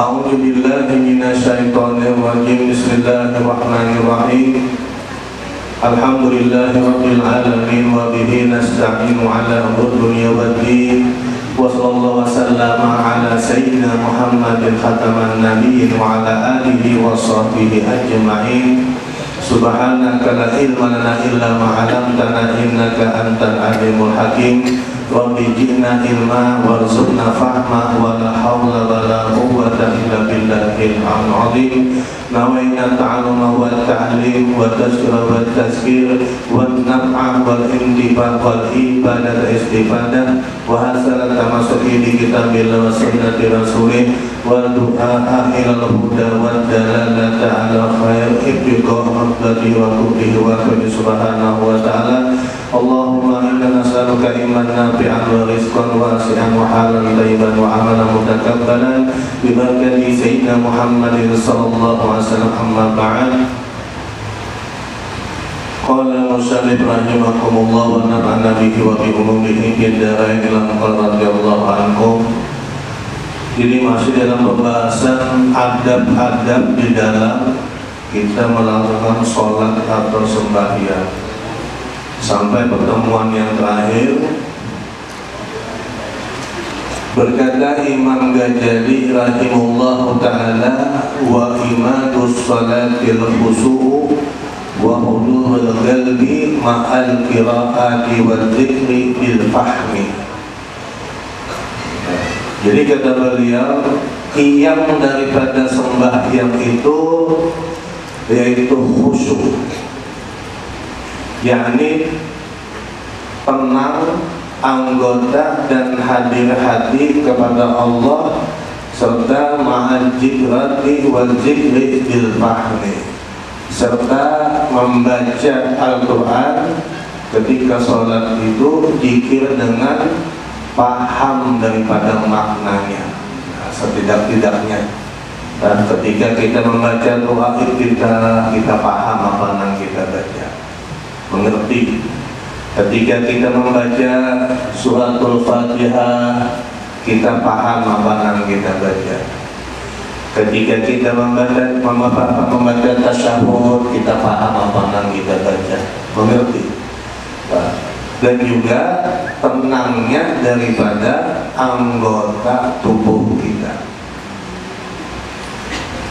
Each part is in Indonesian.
A'udzu billahi minasyaitonir rajim. Bismillahirrahmanirrahim. Alhamdulillahirabbil alamin wa bihi nasta'inu ala umuri dunya waddin. Wa sallallahu wasallama ala sayyidina Muhammadin khataman nabiyyin wa ala alihi wa sahbihi ajma'in. Subhanaka la ilma lana illa ma 'allamtana innaka antal alimul hakim. Rabbi jina ilma warzuqna fahma wa la hawla wa la quwwata illa billahil azim. Nawaitu ta'alluma wa ta'lim wa tazkira wa tazkir wa naf'a wal intifa wal ibadah istifadah wa hasalat tamasuki bi kitabillah wa sunnati rasulih wa du'a ila al-huda wa dalalata ala khair ibtiqa maqdati wa qudhi wa subhanahu wa ta'ala. Allahumma inna nas'aluka iman nafi'an wa rizqan wasi'an wa halan thayyiban wa amalan mutakabbalan bi barakati sayyidina Muhammadin sallallahu alaihi wasallam. Amma ba'd. Qala musannif rahimakumullah wa nafa'ana bihi wa bi ulumihi fid dharain ila radhiyallahu anhum. Jadi masih dalam pembahasan adab-adab di dalam kita melakukan sholat atau sembahyang. Sampai pertemuan yang terakhir berkata Imam Ghazali rahimahullah ta'ala, wa imadus salatil khusu'u wa hudurul qalbi ma'al qira'ati wal dzikri bil fahmi. Jadi kata beliau, qiyam daripada sembahyang itu yaitu khusyuk, yakni tenang anggota dan hadir hati kepada Allah serta ma'al jikrati wal zikri bil fahmi, serta membaca Al-Quran ketika sholat itu zikir dengan paham daripada maknanya, setidak-tidaknya. Dan ketika kita membaca doa kita paham apa yang kita baca, mengerti. Ketika kita membaca suratul Fatihah, kita paham apa yang kita baca. Ketika kita membaca tasyahud, kita paham apa yang kita baca, mengerti. Dan juga tenangnya daripada anggota tubuh kita.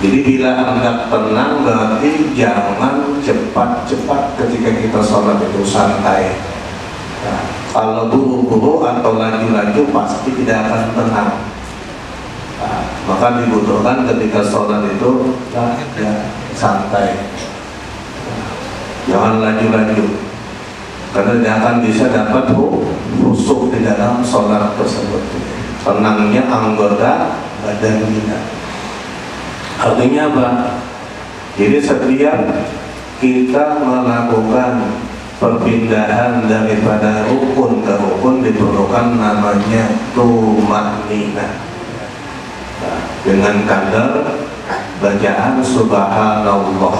Jadi bila hendak tenang berarti jangan cepat-cepat ketika kita sholat itu, santai. Nah, kalau buru-buru atau laju-laju pasti tidak akan tenang. Nah, maka dibutuhkan ketika sholat itu santai. Nah, jangan laju-laju, karena tidak akan bisa dapat khusyuk di dalam sholat tersebut. Tenangnya anggota badan kita. Artinya apa? Jadi setiap kita melakukan perpindahan daripada rukun ke rukun diperlukan namanya tumanina. Nah, dengan kadar bacaan subhanallah.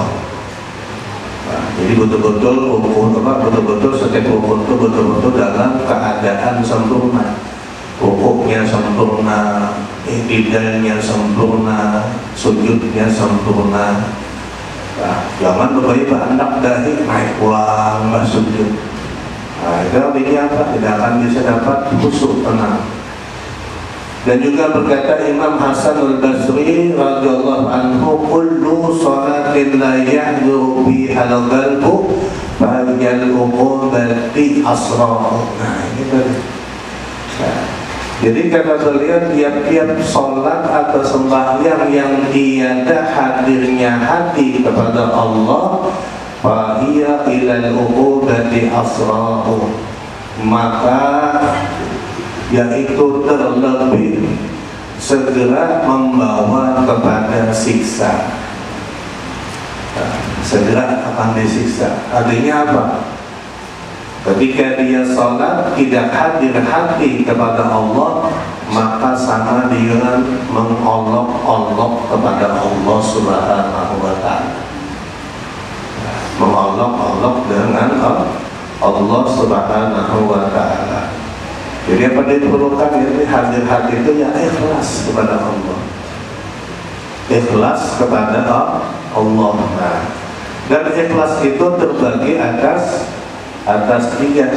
Nah, jadi betul-betul rukun betul-betul setiap rukun itu betul-betul dalam keadaan sempurna. Rukuknya sempurna, i'tidalnya sempurna, sujudnya sempurna. Nah, jangan tiba-tiba hendak dahi naik pulang nggak sujud. Nah, itu artinya apa? Tidak akan bisa dapat khusyuk, tenang. Dan juga berkata Imam Hasan al-Basri radhiyallahu anhu, kullu salatin la yahduru biha al-qalbu fa hiya al-uqubati asra. Nah, ini tadi. Jadi kata beliau, tiap-tiap sholat atau sembahyang yang tiada hadirnya hati kepada Allah, fahiya ilal uqubati asra'u, maka yaitu terlebih segera membawa kepada siksa. Segera akan disiksa. Artinya apa? Ketika dia sholat tidak hadir hati kepada Allah, maka sama dengan mengolok-olok kepada Allah Subhanahu wa ta'ala. Mengolok-olok dengan Allah Subhanahu wa ta'ala. Jadi apa diperlukan ini hadir hati itu ya ikhlas kepada Allah. ikhlas kepada Allah. Nah, dan ikhlas itu terbagi atas tiga.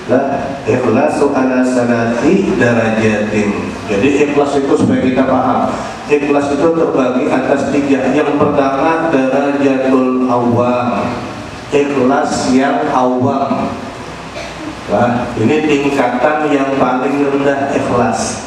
Lah, ikhlasu ala salati darajatin. Jadi ikhlas itu supaya kita paham, ikhlas itu terbagi atas tiga. Yang pertama darajatul awam, ikhlas yang awam. Nah, ini tingkatan yang paling rendah ikhlas.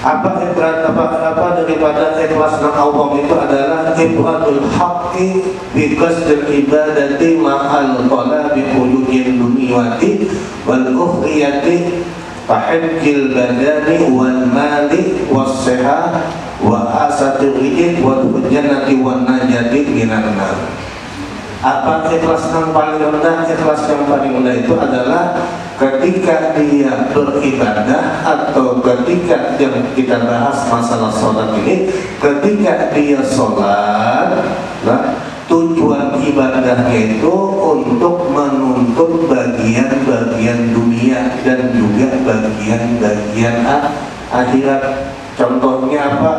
Apa daripada ikhlas yang awam itu adalah ibadul haqqi bi qasdil ibadati ma'al talabi khulujil dunyati wal ukhriyati tahajjil badani wal mali was sihah wa asatil rijid wal jannati wan najati minan nar. Apa ikhlas yang paling rendah? Ikhlas yang paling rendah itu adalah ketika dia beribadah, atau ketika yang kita bahas masalah sholat ini, ketika dia sholat, nah, tujuan ibadahnya itu untuk menuntut bagian-bagian dunia dan juga bagian-bagian akhirat. Contohnya apa?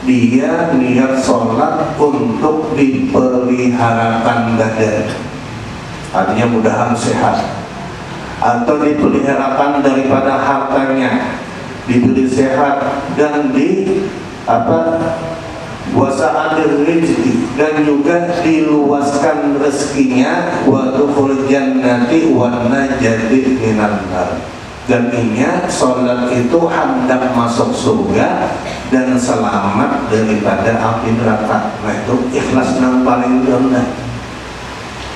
Dia niat sholat untuk dipeliharakan badan, artinya mudahan sehat, atau dipeliharakan daripada hartanya, diberi sehat dan wasa'adir rizki, dan juga diluaskan rezekinya, wa dukhul jannati wan najati minan nar. Dan ingat, sholat itu hendak masuk surga dan selamat daripada api neraka. Nah, itu ikhlas yang paling rendah.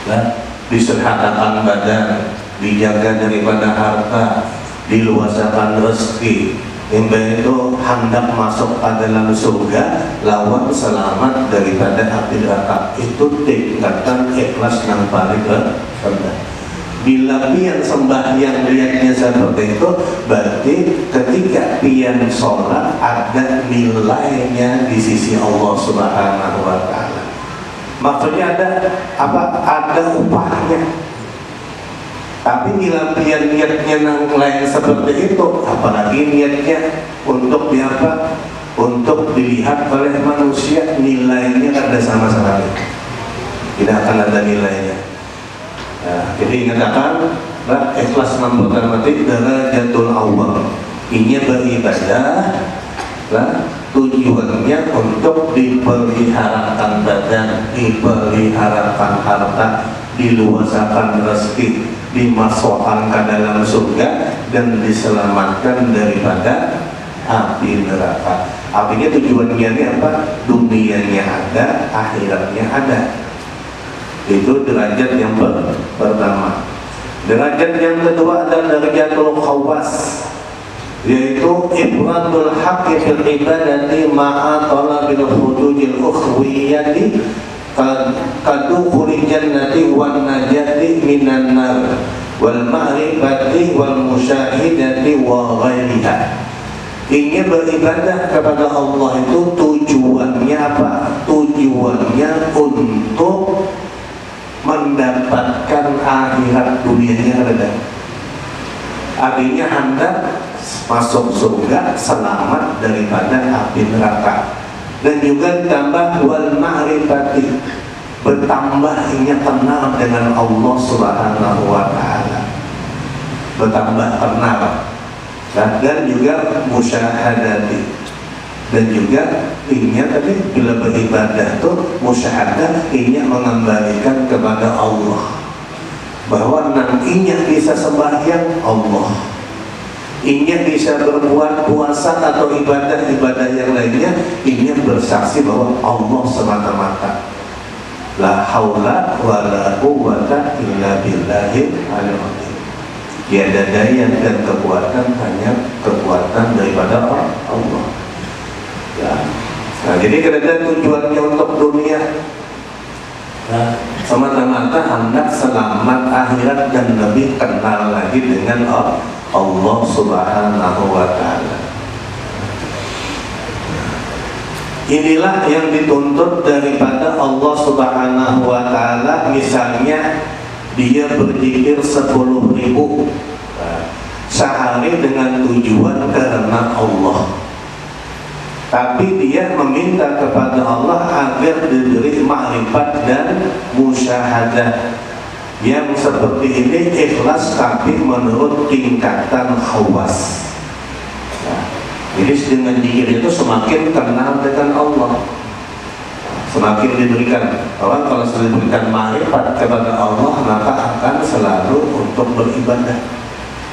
Nah, disehatkan badan, dijaga daripada harta, diluasakan rezeki, hingga itu hendak masuk ke dalam surga, lawan selamat daripada api neraka. Itu tingkatan ikhlas yang paling rendah. Bila pian sembahyang lihatnya seperti itu, berarti ketika pian sholat ada nilainya di sisi Allah Subhanahu wa Ta'ala. Maksudnya ada apa? Ada upahnya. Tapi bila pian niatnya yang lain seperti itu, apalagi niatnya untuk diapa? Untuk dilihat oleh manusia, nilainya ada sama sekali. Tidak akan ada nilainya. Nah, jadi ingatkan, ikhlas yang pertama itu darajatul awam. Ini beribadah, tujuannya untuk dipeliharakan badan, dipeliharakan harta, diluasakan rezeki, dimasukkan ke dalam surga, dan diselamatkan daripada api neraka. Artinya tujuannya ini apa? Dunianya ada, akhiratnya ada. Itu derajat yang pertama. Derajat yang kedua adalah derajatul khawas, yaitu ibradul haqqi fil ibadati ma'a talabil hududil ukhwiyati kadukhuli jannati wan najati minan nar wal ma'rifati wal musyahidati wa ghairiha. Ingin beribadah kepada Allah itu tujuannya apa? Tujuannya untuk mendapatkan akhirat dunianya ada. Artinya hendak masuk surga, selamat daripada api neraka. Dan juga ditambah wal ma'rifati, bertambah ingin kenal dengan Allah Subhanahu wa Ta'ala, bertambah kenal. Dan juga musyahadati, dan juga ingin tadi bila beribadah tuh musyahadah, ingin mengembalikan kepada Allah, bahwa nantinya bisa sembahyang Allah, ingin bisa berbuat puasa atau ibadah-ibadah yang lainnya, ingin bersaksi bahwa Allah semata-mata, la haula wa la quwwata illa billahil aliyyil azim. Tiada daya dan kekuatan, hanya kekuatan daripada Allah. Ya. Nah, jadi kadang tujuannya untuk dunia, nah, semata-mata hendak selamat akhirat dan lebih kenal lagi dengan Allah Subhanahu wa Ta'ala. Inilah yang dituntut daripada Allah Subhanahu wa Ta'ala. Misalnya dia berzikir 10.000 sehari dengan tujuan karena Allah. tapi dia meminta kepada Allah agar diberi ma'rifat dan musyahadah. Yang seperti ini ikhlas tapi menurut tingkatan khawas. Nah, jadi dengan zikir itu semakin kenal dengan Allah, semakin diberikan. Orang kalau sudah diberikan ma'rifat kepada Allah, maka akan selalu untuk beribadah.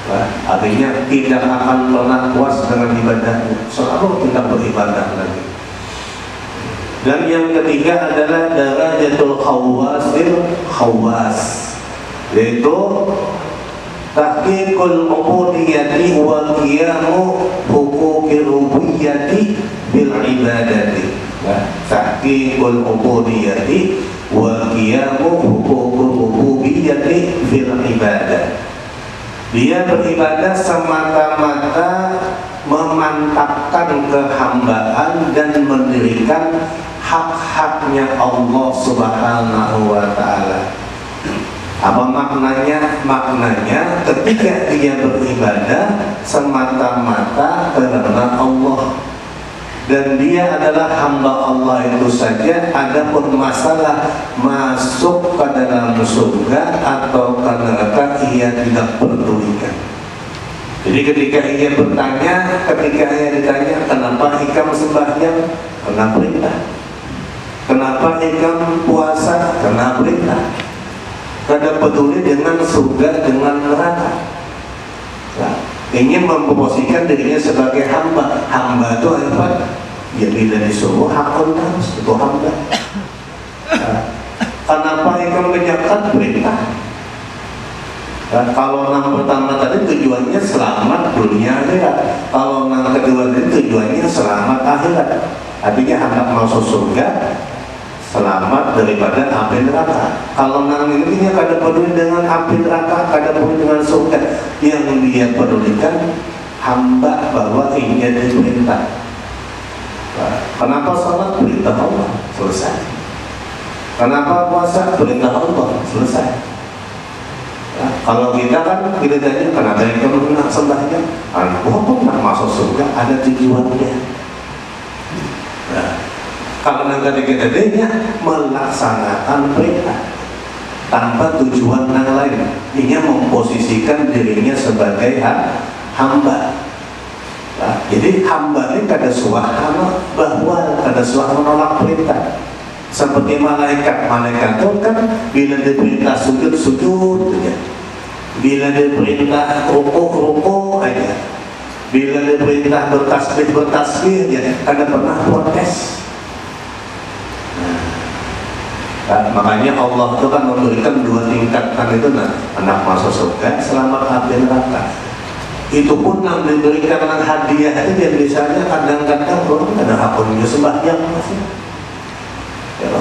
Nah, artinya tidak akan pernah puas dengan ibadahnya, selalu tidak beribadah lagi. Dan yang ketiga adalah darajatul khawas, yaitu tahqiqul ubudiyati wa qiyamu huquqir rububiyyati bil ibadati. Tahqiqul ubudiyati wa qiyamu huquqir rububiyyati bil ibadah. Dia beribadah semata-mata memantapkan kehambaan dan mendirikan hak-haknya Allah Subhanahu wa Ta'ala. Apa maknanya? Maknanya ketika dia beribadah semata-mata karena Allah dan dia adalah hamba Allah itu saja, adapun masalah masuk ke dalam surga atau ke neraka ia tidak pedulikan. Jadi ketika ia ditanya kenapa ikam sembahyang, karena perintah. Kenapa ikam puasa, karena perintah. Kada peduli dengan surga, dengan neraka. Nah, ingin memposisikan dirinya sebagai hamba. Hamba itu apa? Ya bila disuruh hakun nafs itu hamba. Nah, kenapa ikam menjalankan perintah? Nah, kalau yang pertama tadi tujuannya selamat dunia akhirat. Kalau yang kedua tadi tujuannya selamat akhirat. Artinya hendak masuk surga, selamat daripada api neraka. Kalau nang ini kada peduli dengan api neraka, kada peduli dengan surga. Yang dia pedulikan hamba bahwa ini diperintah. Kenapa salat? Perintah Allah, selesai. Kenapa puasa? Perintah Allah, selesai. Nah, kalau kita kan kita tanya kenapa kamu nak sembahyang? Aku nak masuk surga, ada tujuannya. Nah, kalau nanti kita tanya melaksanakan perintah tanpa tujuan yang lain, ini memposisikan dirinya sebagai hamba. Nah, jadi hamba ini kada suahana bahwa kada suahana menolak perintah. Seperti malaikat itu kan bila diperintah sujud aja, bila diperintah rukuk aja, bila diperintah bertasbih aja, kada pernah protes. Nah, makanya Allah itu kan memberikan dua tingkatan itu, anak masuk surga, selamat api neraka. Itu pun yang diberikan hadiah itu yang misalnya kadang-kadang orang ada akunnya sembahyang masih. Ya,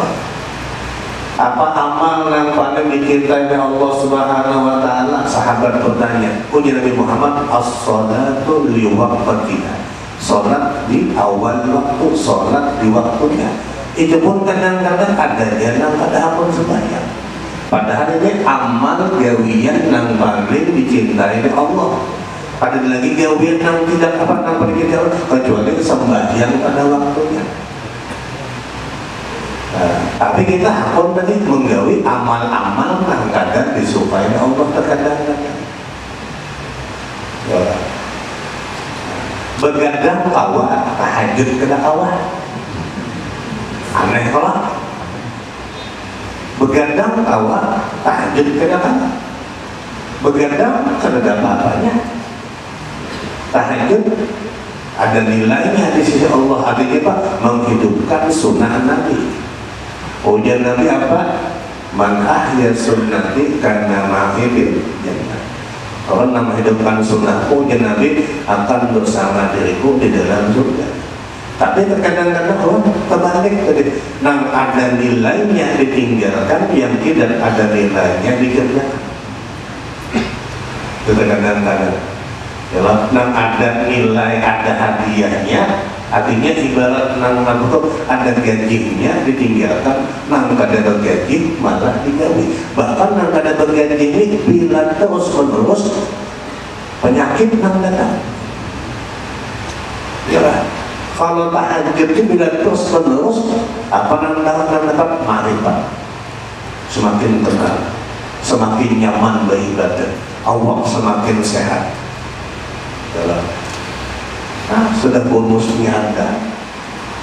apa amal yang paling dicintai oleh Allah Subhanahu wa Ta'ala? Sahabat bertanya, punya Nabi Muhammad, as-salatu li waqtiha, salat di awal waktu, salat di waktunya. Itu pun kadang-kadang ada yang ada akun sembahyang. Padahal ini amal gawian yang paling dicintai oleh Allah. Ada lagi gawian yang tidak apa-apa dicintai Allah kecuali sembahyang pada waktunya. Tapi kita hakun tadi menggawi amal-amal yang kadang disukai Allah terkadang-kadang. Begadang kawah, tahajud kena kawah. Aneh kalau begadang kawah, tahajud kena kawah. Begadang kada ada apa-apanya. Tahajud ada nilainya di sisi Allah. Artinya apa? Menghidupkan sunnah Nabi. Ujian Nabi apa? Man ahya sunnati karena mahibil jannah. Orang yang menghidupkan sunnah ujian Nabi akan bersama diriku di dalam surga. Tapi terkadang-kadang orang terbalik tadi, yang ada nilainya ditinggalkan, yang tidak ada nilainya dikerjakan. Itu terkadang-kadang. Yang ada nilai, ada hadiahnya. Artinya ibarat nang itu ada gajinya ditinggalkan, nang kada gaji malah digawi. Bahkan nang kada gaji ini bila terus menerus penyakit nang datang. Ya, Kalau tahajud itu bila terus menerus dapat marifat, semakin tenang, semakin nyaman beribadah, Allah semakin sehat. Sudah bonusnya ada,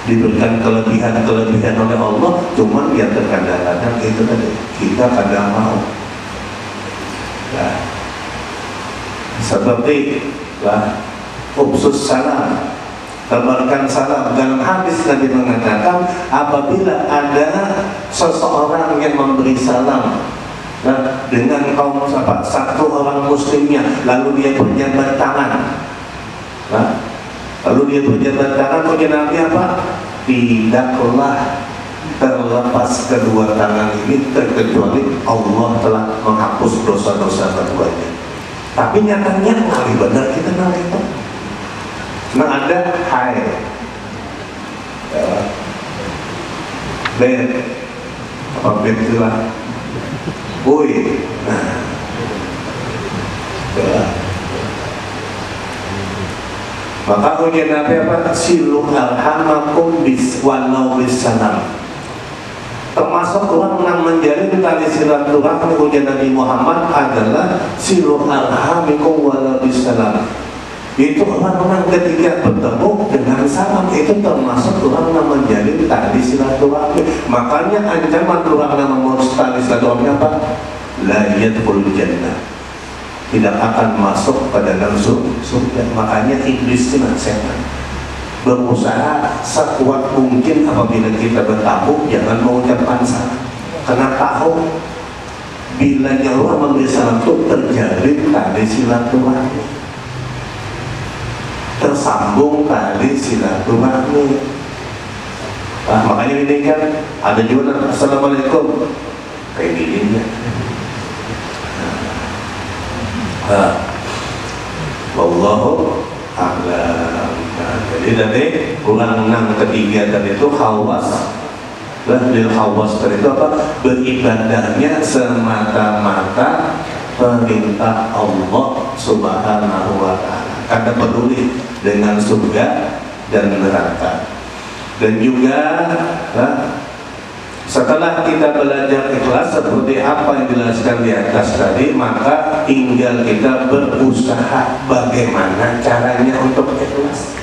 diberikan kelebihan oleh Allah, cuman ya terkadang-kadang itu tadi kita kadang mau. Seperti ubsus salam, tebarkan salam. Dalam hadis Nabi mengatakan, apabila ada seseorang yang memberi salam dengan kaum satu orang muslimnya, lalu dia berjabat tangan, punya Nabi apa? Tidaklah terlepas kedua tangan ini terkecuali Allah telah menghapus dosa-dosa keduanya. Tapi nyatanya kali benar kita itu. Nah ada hai bed apa bed itu lah, woi, maka ujian Nabi apa? Siluh arhamakum walau bisalam. Termasuk orang yang menjalin tali silaturahmi ujian Nabi Muhammad adalah siluh arhamikum walau bisalam. Itu orang-orang ketika bertemu dengan salam, itu termasuk orang yang menjalin tali silaturahmi. Makanya ancaman orang yang mengurus tali silaturahmi apa? La yadkhulul jannah, tidak akan masuk pada dalam surga. Makanya iblis itu setan berusaha sekuat mungkin apabila kita bertamu jangan mengucapkan salam, karena tahu bila nyawa memberi salam itu terjalin tali silaturahmi, tersambung tali silaturahmi. Makanya ini kan ada juga assalamualaikum kayak gini ya. Wallahu a'lam. Jadi tadi kurang 6 ketiga tadi itu khawas. Lil khawas tadi itu apa? Beribadahnya semata-mata perintah Allah Subhanahu wa ta'ala, karena peduli dengan surga dan neraka. Dan juga setelah kita belajar ikhlas seperti apa yang dijelaskan di atas tadi, maka tinggal kita berusaha bagaimana caranya untuk ikhlas.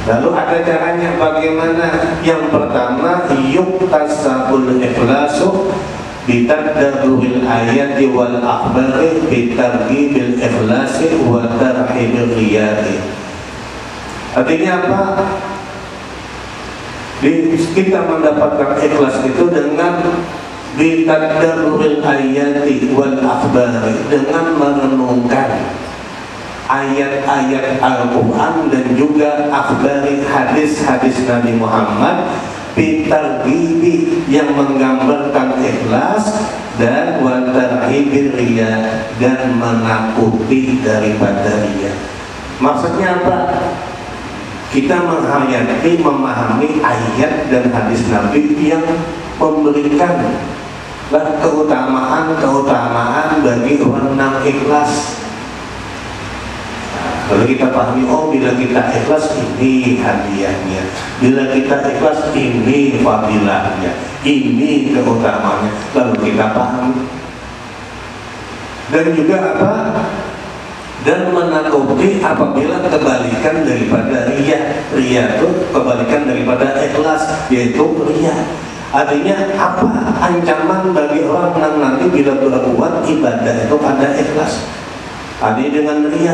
Lalu ada caranya bagaimana? Yang pertama, yuktasabul ikhlasu bitadabburil ayati wal akhbari bitarghibil ikhlasi wa tarhibil riyadi. Artinya apa? Kita mendapatkan ikhlas itu dengan bitadabburil ayati wal akhbari, dengan merenungkan ayat-ayat Al-Quran dan juga akhbari hadis-hadis Nabi Muhammad, bitarghibi yang menggambarkan ikhlas, dan watarhibil riya dan menakuti daripada riya. Maksudnya apa? Kita menghayati, memahami ayat dan hadis Nabi yang memberikan keutamaan bagi orang yang ikhlas. Lalu kita pahami, oh bila kita ikhlas ini hadiahnya, bila kita ikhlas ini fadilahnya, ini keutamaannya. Lalu kita pahami. Dan juga apa? Dan menakuti apabila kebalikan daripada riya. Riya itu kebalikan daripada ikhlas, yaitu riya. Artinya apa? Ancaman bagi orang yang nanti bila berbuat ibadah itu ada ikhlas, ada dengan riya.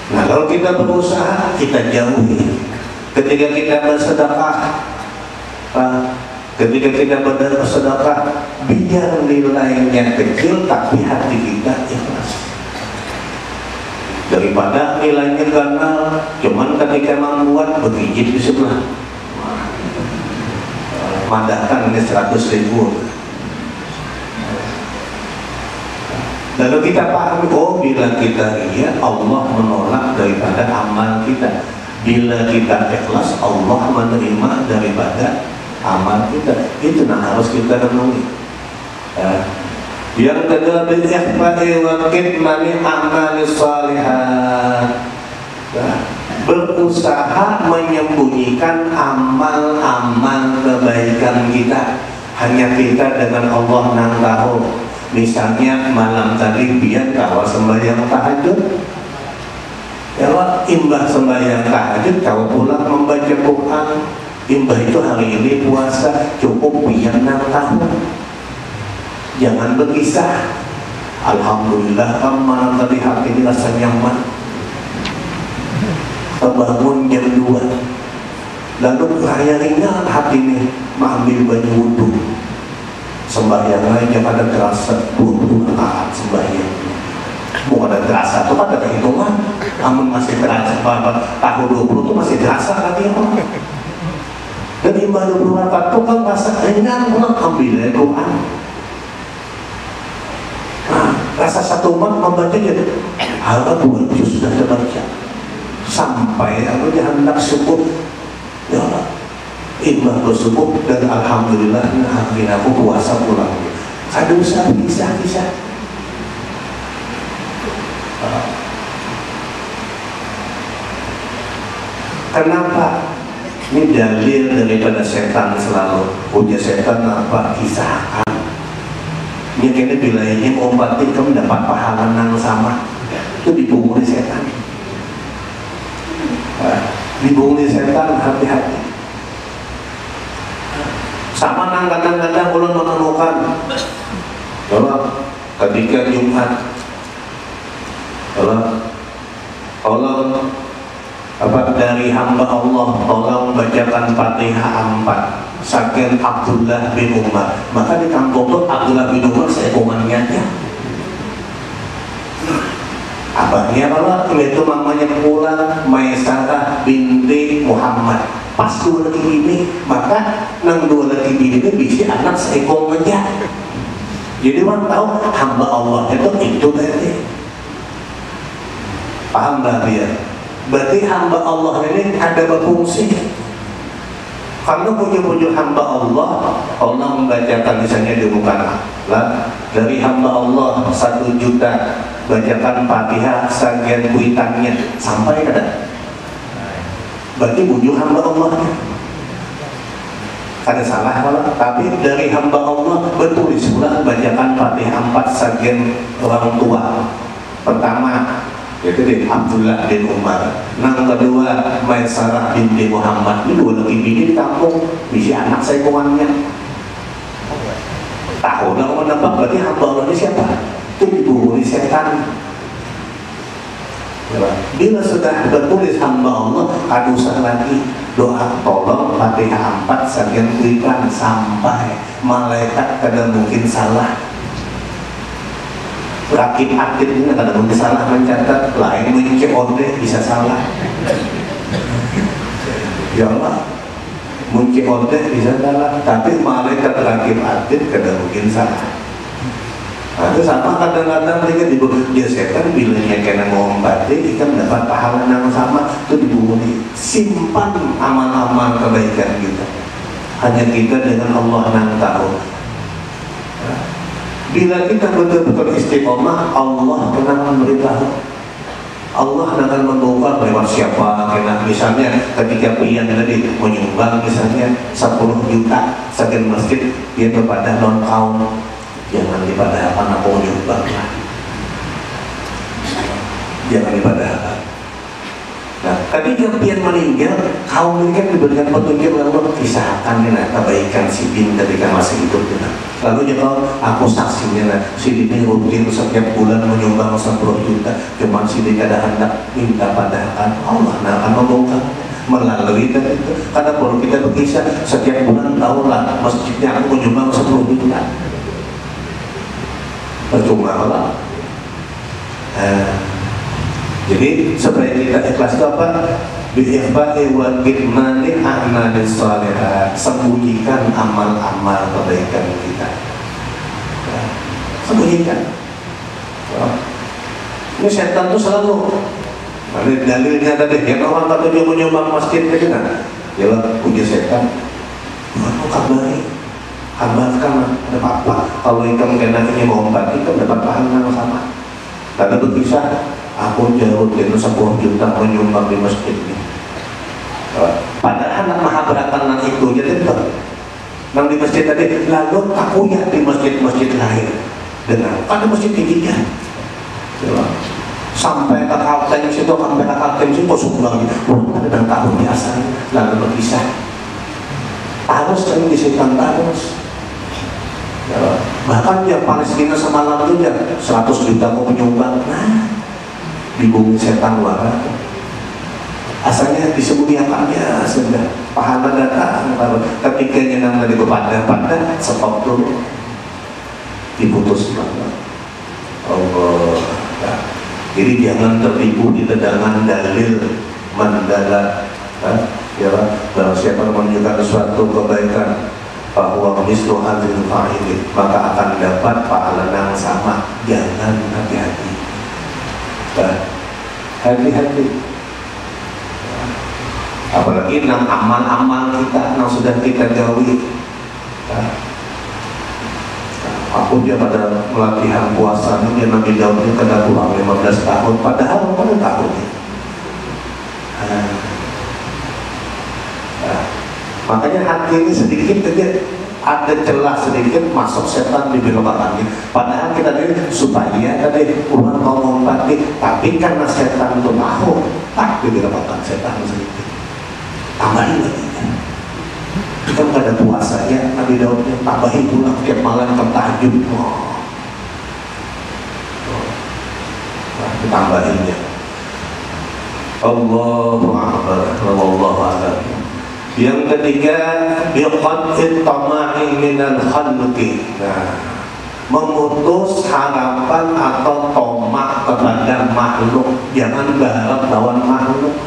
Nah kalau kita berusaha, kita jauhi. Ketika kita bersedekah, biar nilainya kecil tapi hati kita ikhlas, daripada nilainya ganal cuman ketika membuat begigit di sebelah madahkan ini 100.000. Lalu kita pahami, oh bila kita riya, Allah menolak daripada amal kita. Bila kita ikhlas, Allah menerima daripada amal kita. Itu harus kita renungi. Yang kedua, bil ikhfa'i wa kitmani a'malis shalihat. berusaha menyembunyikan amal-amal kebaikan kita. Hanya kita dengan Allah yang tahu. Misalnya malam tadi biar kau sembahyang tahajud, ya imbah sembahyang tahajud kau pulang membaca Quran, imbah itu hari ini puasa, cukup biar yang tahu. Jangan berkisah. Alhamdulillah malam tadi hati ini rasa nyaman, bangun jam 2, lalu raya ringan hati ini mengambil baju wudhu, sembahyang aja pada terasa 20 rakaat sembahyang. Bukan ada terasa, itu kan ada hitungan. Namun masih terasa, tahun 20 itu masih terasa lagi ya. Dan imbah 20 rakaat itu kan rasa ringan, ambil dari Quran. Rasa satu umat membacanya harga 2 juz sudah terbaca sampai aku hendak subuh, ya Allah imbah bersubuh dan alhamdulillah hari aku puasa pulang. Kadang usah kisah-kisah. Kenapa? Ini dalil daripada setan selalu. Punya setan apa? Kisahkan. Ini kayaknya bilangnya ombati kamu dapat pahala yang sama. Itu dibunguli setan. Dibunguli setan, hati-hati. Sama nang kadang-kadang ulun menemukan bahwa ketika Jumat Allah dari hamba Allah tolong bacakan Fatihah 4 Saking Abdullah bin Umar. Maka di kampung itu Abdullah bin Umar seekongannya aja. Abahnya kalau itu mamanya pulang Maisarah binti Muhammad. Pas 2 lagi ini, maka nang 2 lagi ini bisa anak seekong aja. Jadi orang tahu hamba Allah itu tadi. Paham gak dia? Berarti hamba Allah ini ada berfungsi. Karena punya hamba Allah, Allah membacakan misalnya di muka lah dari hamba Allah 1 juta bacakan Fatihah sebagian kuitannya sampai ada. Berarti punya hamba Allah. Ada salah kalau tapi dari hamba Allah bertulis pula bacakan Fatihah 4 sebagian orang tua. Pertama itu di Abdullah bin Umar. Yang kedua Maisarah binti Muhammad. Ini 2 lagi bini di kampung. Bisa anak saya kawannya. Tahu nggak mau nampak berarti hamba Allah ini siapa? Itu dibunguli setan. Bila sudah bertulis hamba Allah, ada usah lagi doa tolong Fatihah 4 sebagian kuitan sampai malaikat kadang mungkin salah. Rakib aktif ini kadang mungkin salah mencatat, lain mencek order bisa salah. Ya Allah, mencek order bisa salah, tapi malaikat rakib aktif kadang mungkin salah. Nah, itu sama kadang-kadang mereka dia setan bilangnya kena mau membati, kita mendapat pahala yang sama itu dibunguli. Simpan amal-amal kebaikan kita. Hanya kita dengan Allah yang tahu. Bila kita betul-betul istiqomah, Allah akan memberitahu. Allah akan membongkar lewat siapa. Kena misalnya ketika pian tadi menyumbang misalnya 10 juta sekian masjid, dia kepada non kaum. Jangan dipadahkan apa menyumbang lah. Jangan dipadahkan. Nah, ketika pian meninggal, kaum meninggal diberikan petunjuk lalu kisahkan kebaikan si bin ketika masih hidup. Lalu dia aku saksinya si bin rutin setiap bulan menyumbang 10 juta. Cuman si bin ada hendak minta padahkan Allah akan membongkar melalui itu. Karena perlu kita berkisah setiap bulan tahulah masjidnya aku menyumbang 10 juta. Percuma Allah. Jadi supaya kita ikhlas itu apa? Bi'ikhfa'i wa kitmani a'malis shalihat. Sembunyikan amal-amal kebaikan kita. Sembunyikan. Ini setan itu selalu. Dalilnya tadi, yang orang kata dia menyumbang masjid ke sana. Ya lah, punya setan. Mau kabari. Kabarkan ada apa? Kalau ikan kena ini mau obat, ikan dapat pahala yang sama. Karena berpisah. aku jarut itu 10 juta menyumbang di masjid ini. Padahal mahabratan itu jadi nang di masjid tadi lalu aku ya di masjid-masjid lain dengan ada masjid tingginya sampai ke kalteng situ, sampai ke kalteng situ kosong lagi ada tahun biasa lalu berpisah harus kami disediakan harus bahkan ya Palestina semalam itu ya 100 juta mau menyumbang di bumi setan luar asalnya disembunyikannya sudah pahala datang ketika nyenang dari kepada stop dulu diputus Allah. Jadi jangan tertipu di tedangan dalil mendadak ya kalau siapa menunjukkan suatu kebaikan bahwa mislu hadzal fa'il maka akan dapat pahala yang sama. Jangan hati-hati hati-hati apalagi nang amal-amal kita yang sudah kita gawi aku dia pada pelatihan puasa ini dia Nabi Daud ini kena pulang 15 tahun padahal pada tahun makanya hati ini sedikit aja ada celah sedikit masuk setan di belakangnya padahal kita ini supaya tadi Tuhan mau ngompati tapi karena setan itu tahu tak di belakang setan sedikit tambahin lagi kita nggak ada puasa ya Nabi Daudnya tambahin pulang tiap malam ke tahajud tambahinnya Allahu Akbar wallahu a'lam. Yang ketiga biqad'it tama'i minal khalqi memutus harapan atau tomak kepada makhluk jangan berharap lawan makhluk.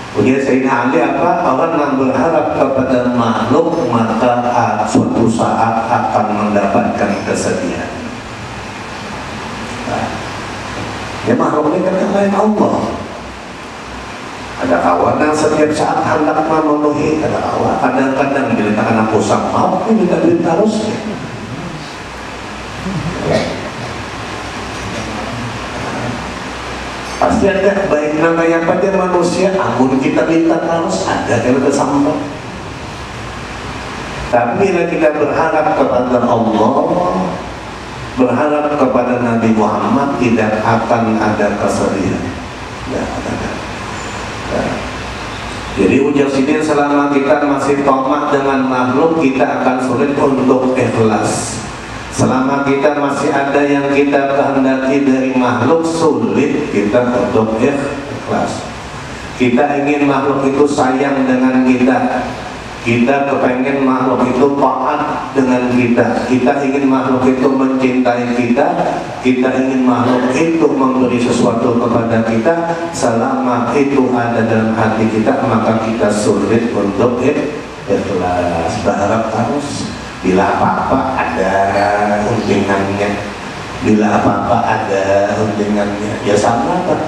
Punya Sayyidina Ali apa? Orang yang berharap kepada makhluk maka suatu saat akan mendapatkan kesedihan. Ya makhluk ini kan lain Allah. Ada kawan yang setiap saat hendak memenuhi, ada kawan kadang-kadang diletakkan aku sama, ini minta duit terus. Pasti ada baik namanya pada manusia ampun kita minta terus ada kalau kesambat tapi bila kita berharap kepada Allah berharap kepada Nabi Muhammad tidak akan ada kesedihan ya, jadi ujar sidin selama kita masih tomak dengan makhluk kita akan sulit untuk ikhlas. Selama kita masih ada yang kita kehendaki dari makhluk sulit kita untuk ikhlas. Kita ingin makhluk itu sayang dengan kita. Kita kepengen makhluk itu taat dengan kita. Kita ingin makhluk itu mencintai kita. Kita ingin makhluk itu memberi sesuatu kepada kita. Selama itu ada dalam hati kita maka kita sulit untuk ikhlas. Berharap terus. Bila apa-apa ada untingannya, bila apa-apa ada untingannya, ya sama Pak.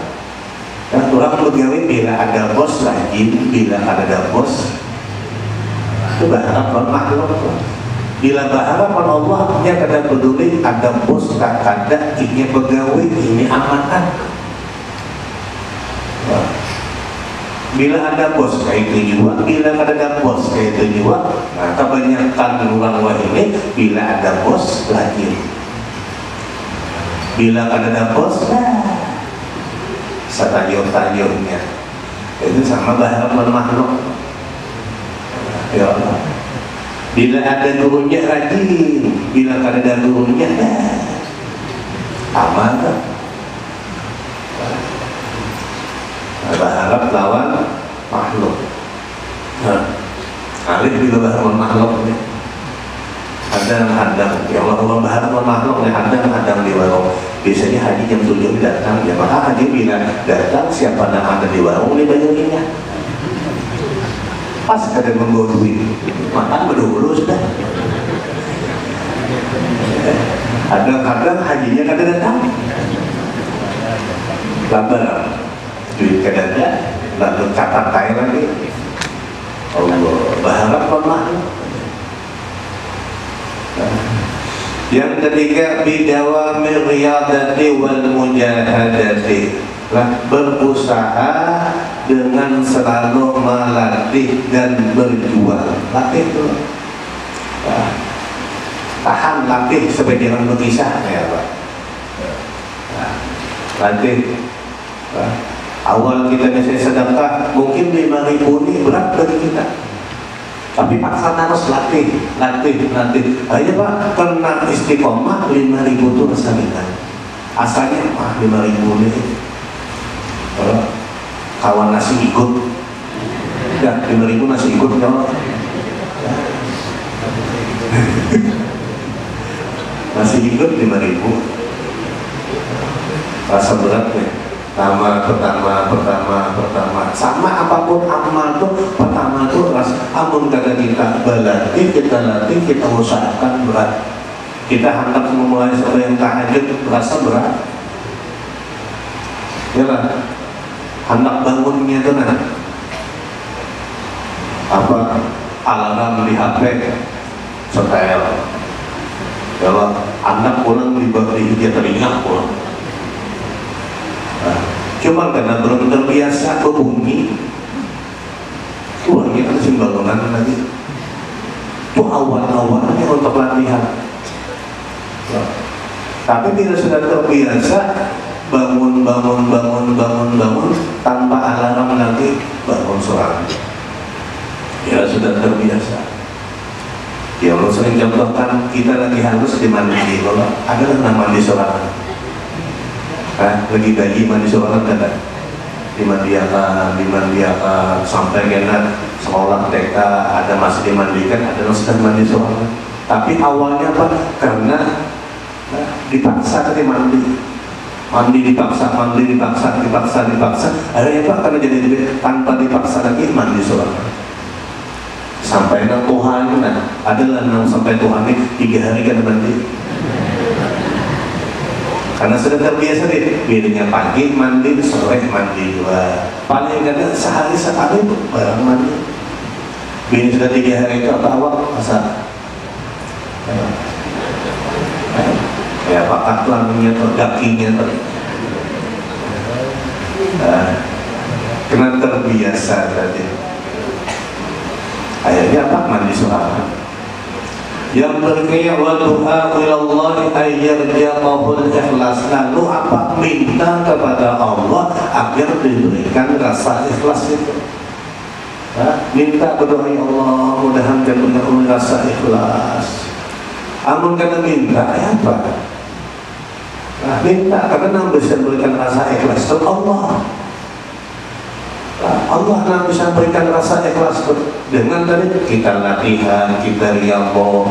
Dan orang pegawai bila ada bos rajin, bila ada bos itu berharap makhluk. Bila berharap Allah nya kada peduli ada bos tak ada ini pegawai ini amanat. Bila ada bos kayak itu juga, bila ada bos kayak itu juga. Nah, kebanyakan orang ini bila ada bos lagi. Bila ada bos, setayur-tayurnya itu sama berharap makhluk. Ya Allah. Bila ada gurunya rajin, bila ada gurunya aman tak? Berharap lawan makhluk. Alih bila berharap makhluk ini ada yang hadang. Ya Allah berharap makhluk ini hadang di warung. Biasanya haji jam 7 datang. Ya maka haji bila datang siapa yang ada di warung ini bayarinnya. Pas kadang membawa duit makan berdulu sudah. Kadang-kadang hajinya kadang datang labar duit kadangnya lalu catat kaya lagi. Allah berharap makhluk. Yang ketiga bidawamir riyadati wal mujahadati berusaha dengan selalu melatih dan berjuang. Latih itu tahan, latih supaya jangan berpisah ya Pak. Latih. Awal kita misalnya sedekah mungkin 5.000 ini berat bagi kita, tapi paksa harus latih. Akhirnya Pak kena istiqomah 5.000 itu rasa ringan. Asalnya 5.000 ini kawan nasi ikut, ya 5.000 nasi ikut ya. Nasi ikut 5.000 rasa beratnya. Pertama sama apapun amal tuh pertama tuh amun kata kita berlatih, kita latih, kita usahakan berat. Kita hendak memulai sampai yang tahajud berasa berat ya lah, hendak bangunnya tuh apa alarm di HP setel ya lah, anak pulang diberi dia teringat pulang. Cuma karena belum terbiasa ke bumi, kurangnya kan simbangunan lagi. Itu awal-awalnya untuk latihan. Tapi bila sudah terbiasa bangun tanpa alarm lagi, bangun seorang. Ya sudah terbiasa. Ya Allah sering contohkan kita lagi harus dimandi, kalau ada yang mandi seorang. Lagi bayi mandi seorang kan dimandiakan sampai kena sekolah TK ada masih dimandikan, ada yang sedang mandi seorang. Tapi awalnya Pak karena dipaksa ke mandi dipaksa akhirnya Pak karena jadi tanpa dipaksa lagi mandi seorang sampai nang Tuhan adalah nang sampai Tuhan ini 3 hari kan mandi. Karena sudah terbiasa deh, bedanya pagi mandi, sore mandi juga. Paling kadang sehari sekali itu barang mandi. Bini sudah 3 hari itu apa awal masa? Ya pakat kelaminnya atau dakinya tuh. Karena terbiasa tadi. Akhirnya apa? Mandi suara. Yang berikutnya wa du'a ilallah ayyarjaqahul ikhlas. Lalu apa? Minta kepada Allah agar diberikan rasa ikhlas itu. Minta berdoa ya Allah mudahan diberikan rasa ikhlas. Amun kena minta apa? Minta karena bisa berikan rasa ikhlas itu Allah. Allah yang bisa berikan rasa ikhlas dengan tadi kita latihan, kita riyadhah.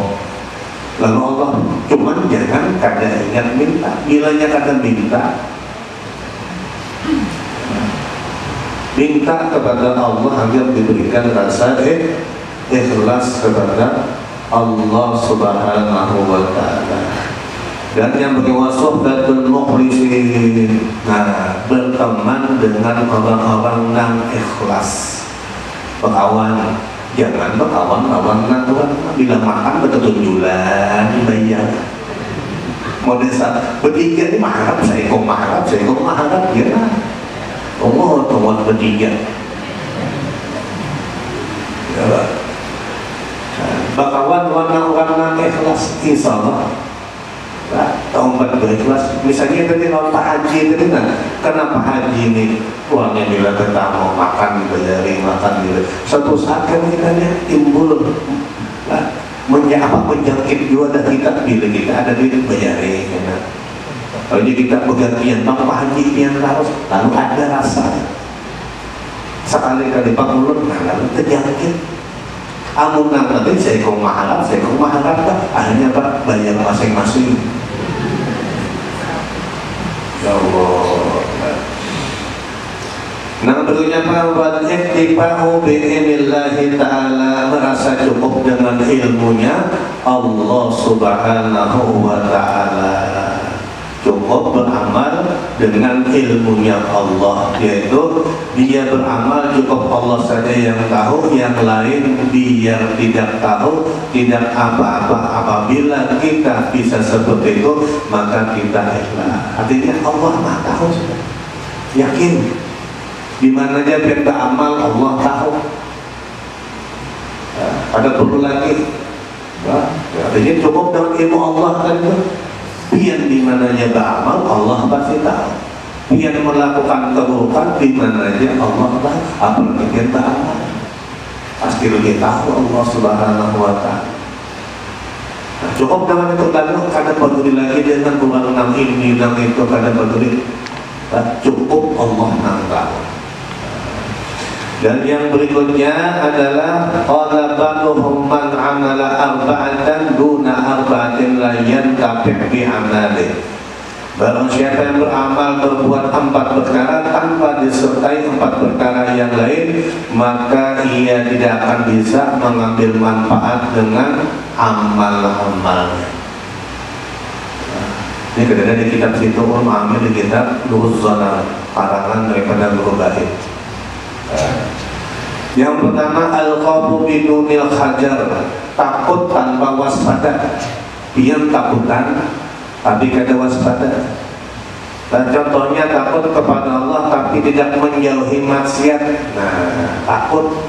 Lalu Allah cuman jangan kada ingat minta. Bilanya kada minta kepada Allah agar diberikan rasa ikhlas kepada Allah Subhanahu wa ta'ala. Dan yang bagi suhbatul mukhlisin, berteman dengan orang-orang yang ikhlas. Berkawan, jangan berkawan bila makan berketunjulan bayar. Modesa bertiga ini maharap saya kok maharap ya. Teman bertiga. Ya, berkawan orang-orang yang ikhlas insyaallah. Tahun berikhlas. Misalnya tadi kalau Pak Haji tadi kenapa Haji ini uangnya bila tamu makan dibayari suatu saat kan kita lihat timbul menjangkit juga ada kita bila kita ada duit bayari kalau kita bergantian Pak Haji yang harus lalu ada rasa sekali kali Pak Mulut lalu terjangkit amun nanti saya kok maharap akhirnya Pak bayar masing-masing. Ya Allah. Berikutnya Pak wal ihtifa'u bi'inillahi ta'ala, merasa cukup dengan ilmunya Allah Subhanahu wa ta'ala. Cukup beramal dengan ilmunya Allah, yaitu dia beramal cukup Allah saja yang tahu, yang lain biar tidak tahu, tidak apa-apa. Apabila kita bisa seperti itu maka kita ikhlas. Artinya Allah Maha tahu. yakin di mana aja biar amal Allah tahu. Ada perlu lagi, artinya cukup dengan ilmu Allah kan itu. Biar di mana aja beramal Allah pasti tahu. Biar melakukan keburukan di mana aja Allah tahu. Apalagi biar beramal pasti lebih tahu Allah Subhanahu wa Ta'ala. Nah, cukup dengan itu, lalu kadang peduli lagi dengan pembangunan ini dan itu, kadang peduli. Cukup Allah yang tahu. Dan yang berikutnya adalah qalabanuhum man amala arba'atan duna arba'atin la yantafi' bi amali. Barang siapa yang beramal berbuat 4 perkara tanpa disertai 4 perkara yang lain, maka ia tidak akan bisa mengambil manfaat dengan amal-amalnya. Ini kadang-kadang di kitab situ ambil di kitab Nuruz Zalal, karangan daripada Guru Bahid. Yang pertama al-khawfu bidunil hajar, takut tanpa waspada. Pian takutan tapi kada waspada. Dan contohnya takut kepada Allah tapi tidak menjauhi maksiat. Nah, takut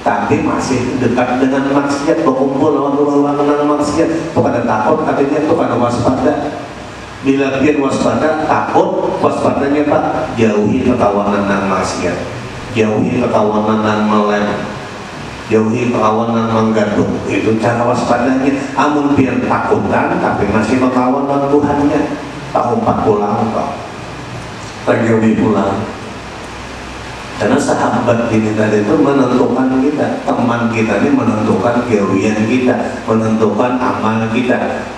tapi masih dekat dengan maksiat, berkumpul dengan maksiat, itu kada takut, artinya itu kada waspada. Bila pian waspada, takut, waspadanya Pak, jauhi kekawanan dan maksiat, jauhi kekawanan dan melem, jauhi kekawanan menggaduh. Itu cara waspadanya. Amun pian takutan tapi masih mekawan dengan Tuhannya, tahu empat pulang kok, terjauhi pulang. Karena sahabat kita itu menentukan kita, teman kita ini menentukan kewian kita, menentukan amal kita.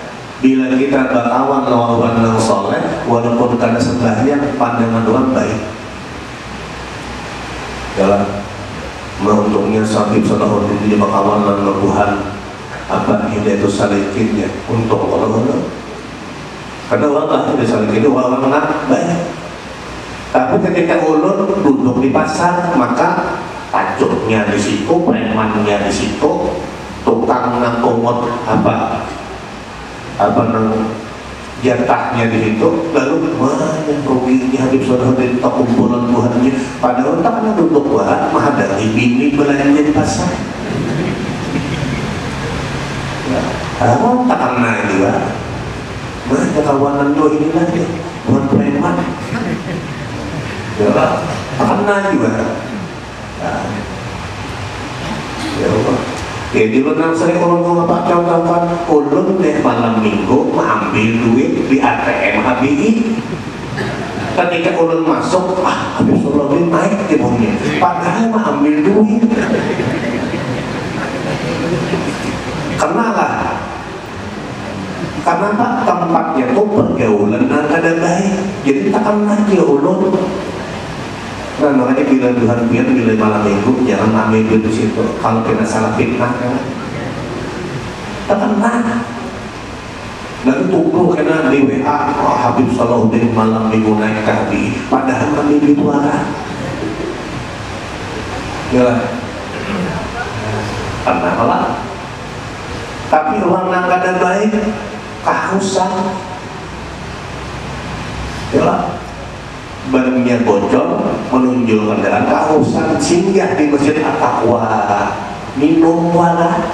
Bila kita berkawan lawan yang soleh, walaupun kada sebelahnya, pandangan orang baik. Dalam menuntutnya Sabib Salahuddin di berkawan dengan Tuhan, apa Hidayatus Salikinnya untuk orang-orang. Karena orang lah Hidayatus Salikin itu orang baik. Tapi ketika ulun duduk di pasar, maka tajuknya di situ, premannya di situ, tukang nangkumot nang jatahnya di situ, lalu mana ruginya Habib Salahuddin tak kumpulan Tuhannya, padahal tak pernah duduk buat menghadapi bini belanja di pasar. Kalau tak kena juga, mana kawanan lo ini lagi, bukan preman. Ya, tak kena juga. Ya Allah. Jadi lu nang sering ulun ngapa contohkan ulun deh malam minggu mengambil duit di ATM HBI. Ketika ulun masuk, Habib Salahuddin naik timbulnya, padahal mengambil duit. Kenalah. Karena Pak tempatnya tuh pergaulan dan kada baik, jadi takkan lagi ulun. Nah, makanya bila Tuhan biar bila malam minggu jangan ambil duit di situ. Kalau kena salah fitnah kan, tenang. Dan tunggu kena di WA, Habib Salahuddin malam minggu naik kaki, padahal kami di luar. Ya, karena apa? Tapi orang yang kada baik, kehausan. Ya, bannya bocor menunjukkan dengan kehausan, singgah di Masjid At-Taqwa, minum wala,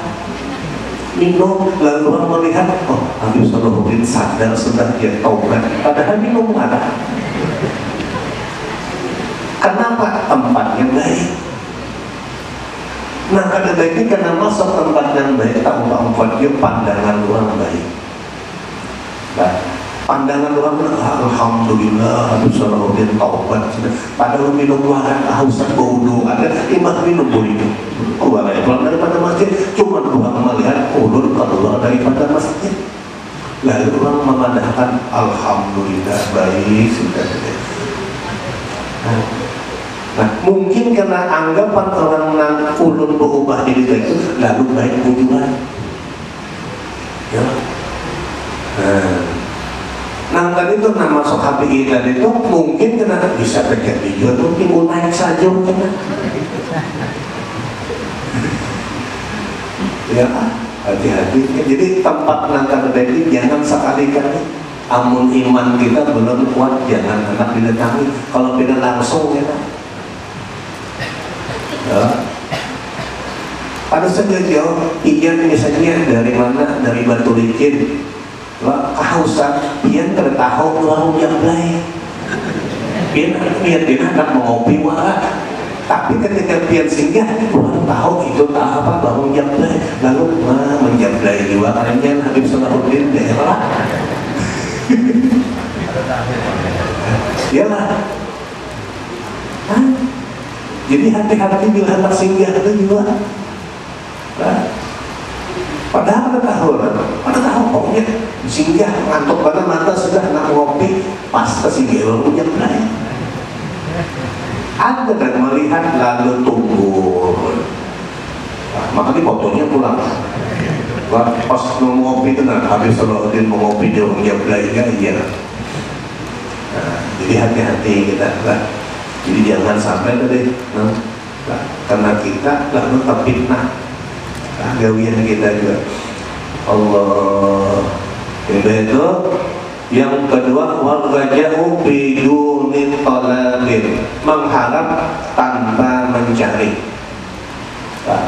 minum, lalu orang melihat, oh Habib Salahuddin sadar sudah dia taubat, padahal minum wala. Kenapa? Tempatnya baik. Nah, kada baik ini karena masuk tempat yang baik, tempat dia pandangan orang baik. Nah, pandangan orang, alhamdulillah Habib Salahuddin taubat. Padahal minum waran kehausan bodoh, ada imam minum bodoh. Orang pulang daripada masjid, cuma orang melihat ulur keluar daripada masjid. Lalu orang memandangkan alhamdulillah baik sudah. Nah, mungkin karena anggapan orang yang ulun berubah diri itu lalu baik bujuan. Ya. Nah, tadi itu nama masuk HPI tadi itu mungkin kena bisa terjadi juga, mungkin mau naik saja mungkin. Ya, hati-hati. Jadi tempat nangka tadi jangan sekali-kali Amun iman kita belum kuat, jangan hendak didatangi. Kalau beda langsung ya, ada saja jauh iyan misalnya dari mana, dari Batu Licin, kehausan, iyan kada tahu warung jablay, iyan hendak mengopi wah. Tapi ketika pian singgah, baru tahu itu tak apa warung jablay, lalu menjablay juga karena Habib Salahuddin daerah. Iyalah. Jadi hati-hati bila hendak singgah itu juga. Padahal pada tahu pokoknya singgah ngantuk pada mata sudah nak ngopi pas kesinggah baru jablay. Ada dan melihat lalu tunggu. Makanya fotonya pulang. Pas mau ngopi itu Habib Salahuddin mau ngopi di warung jablay iya. Jadi hati-hati kita jadi jangan sampai tadi karena kita lalu terfitnah gawian kita juga. Allah itu yang kedua, waraja'u biduni talabin, mengharap tanpa mencari.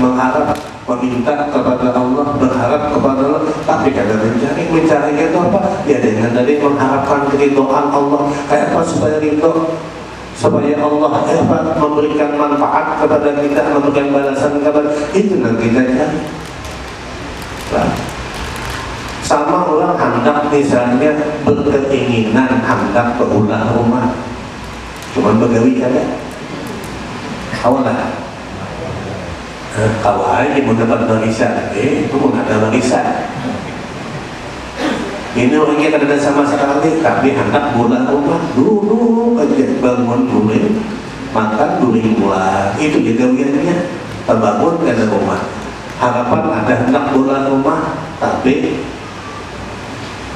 Mengharap, meminta kepada Allah, berharap kepada Allah, tapi kada mencari. Mencari itu apa? Ya dengan tadi mengharapkan keridhaan Allah. Kayak apa supaya ridho? Supaya Allah memberikan manfaat kepada kita, memberikan balasan kepada itu yang kita cari. Sama orang hendak misalnya berkeinginan hendak berulah rumah, cuman begawi kada. Awalah. Kawai mau dapat barisan, itu pun ada barisan. Ini orangnya kada ada sama sekali, tapi hendak bola rumah dulu aja bangun dulu, makan dulu mulai itu jagawiannya terbangun kada rumah. Harapan ada hendak bola rumah, tapi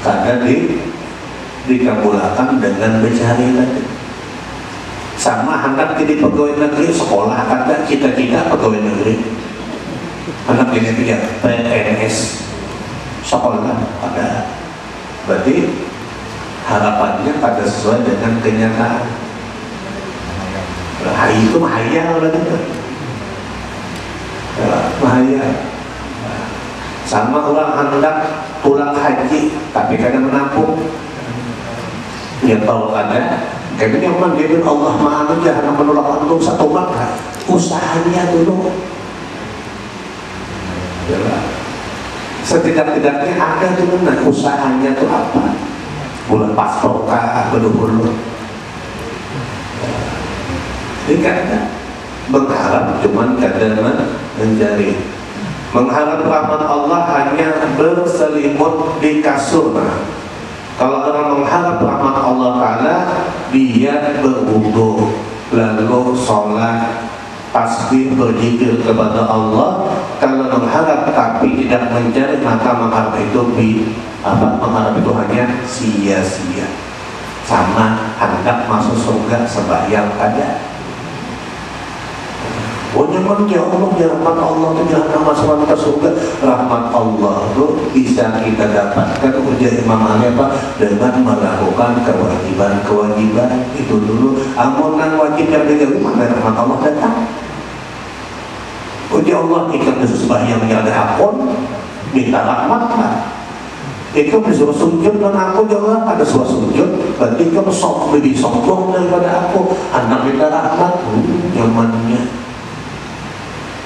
kada dikabulkan dengan mencari lagi. Sama hendak jadi pegawai negeri, sekolah kada cita-cita pegawai negeri, anak ini kerja PNS, sekolah ada, berarti harapannya kada sesuai dengan kenyataan. Itu mahayal berarti mahayal. Sama orang hendak pulang haji tapi kada menampung, ya tahu kada. Kayaknya orang dia bilang Allah maha jangan menolak untuk satu maka usahanya dulu. Setidak-tidaknya ada dulu nah usahanya itu apa? Bulan paspor kah dulu. Jadi kan mengharap cuman kadang mencari. Mengharap rahmat Allah hanya berselimut di kasur. Kalau orang mengharap rahmat Allah Ta'ala, dia berwudu, lalu sholat, tasbih, berzikir kepada Allah. Kalau mengharap tapi tidak mencari, maka mengharap itu mengharap itu hanya sia-sia. Sama hendak masuk surga sembahyang ada. Oh nyaman ya Allah, ya rahmat Allah itu jangan masuk ke surga. Rahmat Allah itu bisa kita dapatkan ujar Imam Ali dengan melakukan kewajiban-kewajiban itu dulu. Amunan wajib yang digawi mana rahmat Allah datang. Ujar Allah ikan sembahyang yang ada akun minta rahmat lah. Itu disuruh sujud dan aku juga ada suara sujud. Berarti kamu lebih sombong daripada aku. Anak minta rahmat, nyamannya.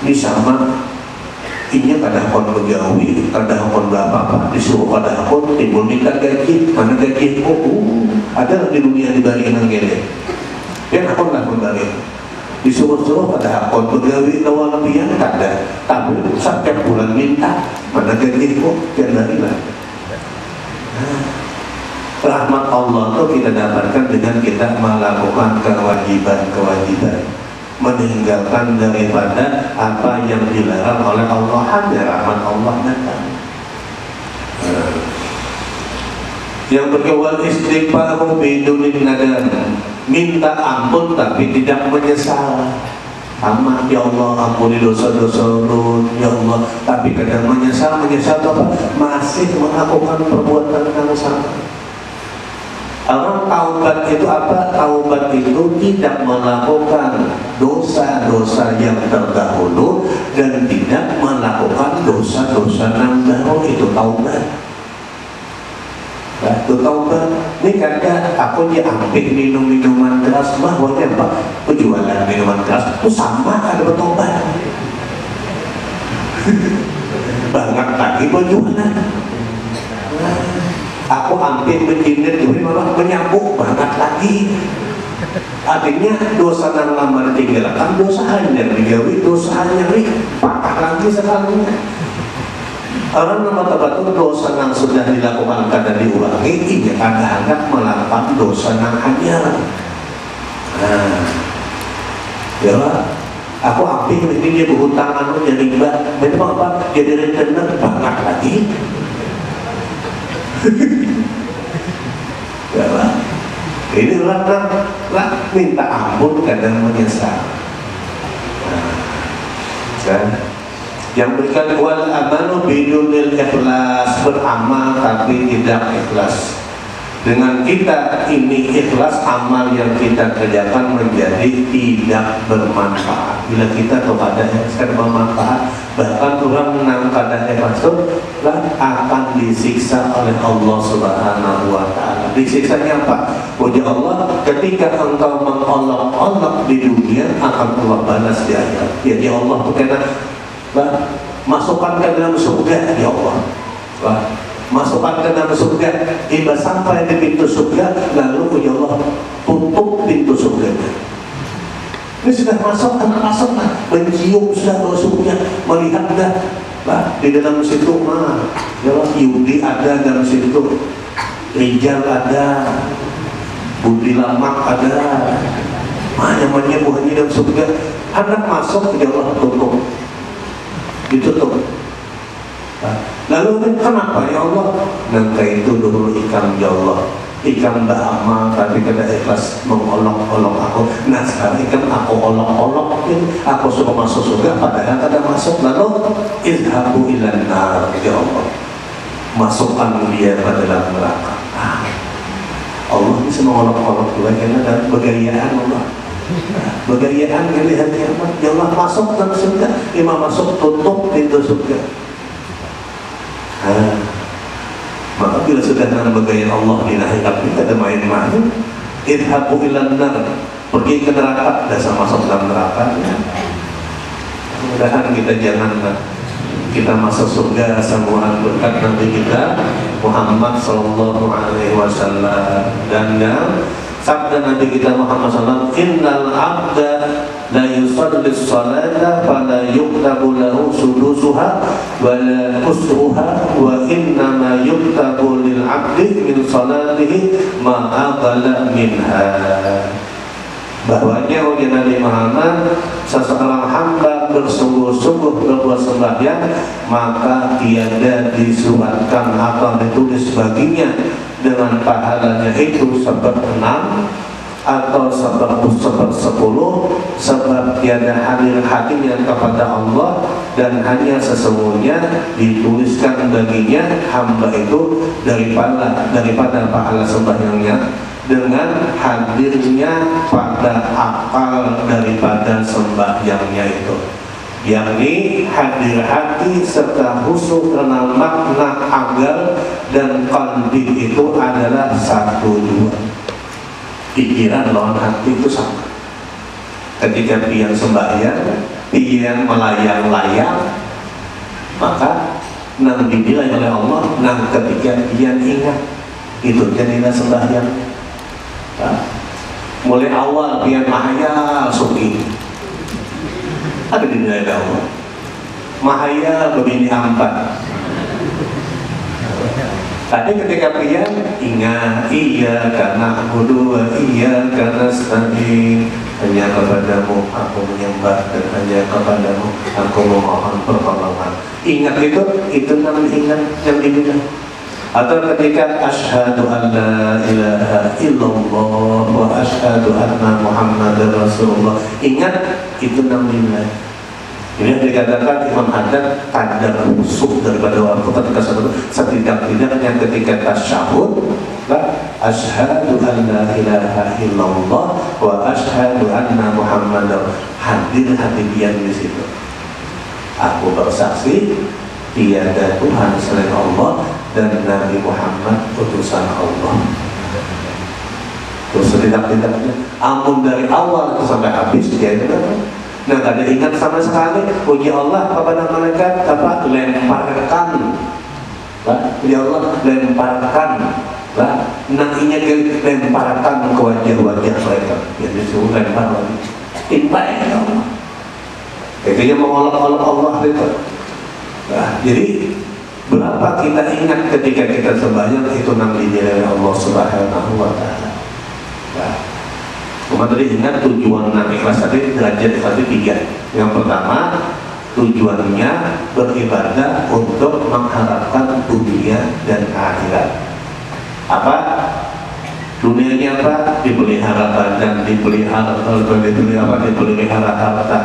Ini sama ini kada akun begawi, kada akun berapa-apa disuruh kada akun timbul minta gaji, mana gaji ada di dunia dibagi nang gede dan akun lah berbagi disuruh-suruh pada akun begawi lawan pian kada, tapi setiap bulan minta mana gaji dan darilah. Rahmat Allah itu kita dapatkan dengan kita melakukan kewajiban-kewajiban, meninggalkan daripada apa yang dilarang oleh Allah. Hanya rahmat Allah datang. Yang berkewal istighfaru bidunin nadam, minta ampun tapi tidak menyesal. Sama ya Allah ampuni dosa-dosa ya Allah, tapi kadang menyesal apa? Masih melakukan perbuatan yang sama. Orang taubat itu apa? Taubat itu tidak melakukan dosa-dosa yang terdahulu dan tidak melakukan dosa-dosa yang baru. Itu taubat. Nah, itu taubat. Ini kadang aku diambil minum minuman keras, bahwa apa? Penjualan minuman keras itu sama ada bertobat. Banyak lagi penjualan. Aku ambil menjindir jadi malah menyambung banget lagi. Artinya dosa yang lama ditinggalkan, dosa hanya digawi, dosa hanya patah lagi sekalinya. Orang nama tempat itu dosa yang sudah dilakukan kadang diulangi, ini kadang-kadang melakukan dosa yang hanya. Nah, ya aku ambil ini dia berhutang anu jadi riba, memang apa? Jadi rentenir banget lagi. Ya lah, ini lah minta ampun kadang menyesal. Nah, kan? Yang berikan wal amalu bidunil ikhlas, beramal tapi tidak ikhlas. Dengan kita ini ikhlas, amal yang kita kerjakan menjadi tidak bermanfaat. Bila kita kepada ikhlas bermanfaat, bahkan orang yang kada ikhlas itu akan disiksa oleh Allah Subhanahu wa Ta'ala. Disiksanya apa? Puji Allah, ketika engkau mengolok-olok di dunia, akan Allah balas di akhirat. Jadi Allah itu kena masukkan ke dalam surga, ya Allah. Masukkan ke dalam surga, hingga sampai di pintu surga, lalu ya Allah tutup pintu surganya. Ini sudah masuk, mencium sudah masuknya, melihat dah, di dalam situ mah, ya Allah, Yudi ada dalam situ, Rijal ada, Budi Lamak ada, namanya buahnya dalam surga. Anak masuk, ya Allah tutup, ditutup. Lalu kenapa ya Allah? Nangka itu dulu ikan ya Allah, ikan beramal tapi kada ikhlas mengolok-olok aku. Nah sekarang ikan aku olok-olok, aku suruh masuk surga padahal kada masuk. Lalu izhabu ilan nar ya Allah, masukkan dia ke dalam neraka. Allah bisa mengolok-olok juga karena dalam begayaan Allah. Begayaan yang lihat kiamat, ya Allah masuk dalam surga, imam masuk tutup pintu surga. Maka bila sudah dalam bagaian Allah di akhirat kita ada main-main, idhabu ilan nar, pergi ke neraka, dasar masuk dalam neraka. Mudah-mudahan kita jangan kita masuk surga semua berkat Nabi kita Muhammad Sallallahu Alaihi Wasallam. Dan sabda Nabi kita Muhammad SAW, innal abda la yusalli salata fala yuktabu lahu sudusuha wa la usruha wa innama yuktabu lil abdi min salatihi ma aqala minha. Bahwanya oleh Nabi Muhammad, seseorang hamba bersungguh-sungguh berbuat sembahyang, maka tiada disuratkan atau ditulis baginya dengan pahalanya itu sebab 6 atau sebab 10, sebab tiada hadir hatinya kepada Allah, dan hanya sesungguhnya dituliskan baginya hamba itu daripada pahala sembahyangnya dengan hadirnya pada akal daripada sembahyangnya itu, yakni hadir hati serta khusyuk karena makna agal dan qalbi itu adalah 1-2. Pikiran lawan hati itu sama. Ketika pian sembahyang, pian melayang-layang, maka nang dinilai oleh Allah. Nang ketika pian ingat, itu jadilah sembahyang. Mulai awal pian mahaya suki, ada dinilai oleh Allah. Mahaya begini 4. Tapi ketika pian ingat, iya karena aku dua, iya karena stain, hanya kepadamu aku menyembah dan hanya kepadamu aku memohon pertolongan. Ingat itu namanya ingat yang dibilang. Atau ketika asyhadu an la ilaha illallah wa asyhadu anna muhammadar rasulullah, ingat itu namanya. Ini yang dikatakan Imam Haddad kadar khusyuk daripada waktu ketika setidak-tidaknya ketika tasyahud, asyhadu an la ilaha illallah wa asyhadu anna Muhammadar, hadir hadirin di situ. Aku bersaksi tiada Tuhan selain Allah dan Nabi Muhammad utusan Allah. Terus setidak-tidaknya, ampun dari awal sampai habis dia itu. Nah, gak ada ingat sama sekali. Puji Allah kepada malaikat apa? Lemparkan. Ya Allah, lemparkan. Nahinya lemparkan ke wajah-wajah mereka. Ya disuruh lempar lagi. Timpa ya Allah. Itu yang mengolok-olok Allah itu. Jadi berapa kita ingat ketika kita sembahyang itu nanti dari Allah Subhanahu wa Ta'ala. Cuma tadi ingat tujuan Nabi kelas tadi derajat tadi 3. Yang pertama, tujuannya beribadah untuk mengharapkan dunia dan akhirat. Apa? Dunianya apa? Dipelihara badan, dipelihara harta,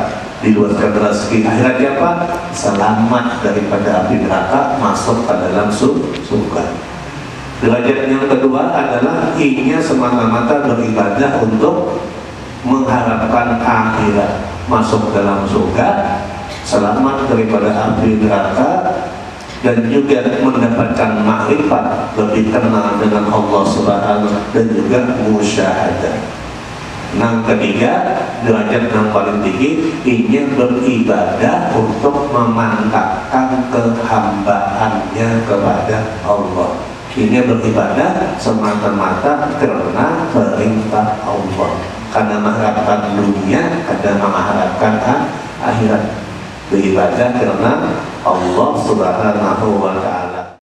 diluaskan rezeki. Akhiratnya apa? Selamat daripada api neraka, masuk ke dalam surga. Derajat yang kedua adalah ingin semata-mata beribadah untuk mengharapkan akhirat, masuk dalam surga, selamat daripada api neraka, dan juga mendapatkan makrifat, lebih kenal dengan Allah Subhanahu, dan juga musyahadah. Yang ketiga, derajat yang paling tinggi ingin beribadah untuk memantapkan kehambaannya kepada Allah. Ini beribadah semata-mata karena perintah Allah, karena mengharapkan dunia, karena mengharapkan akhirat. Beribadah karena Allah Subhanahu wa Ta'ala.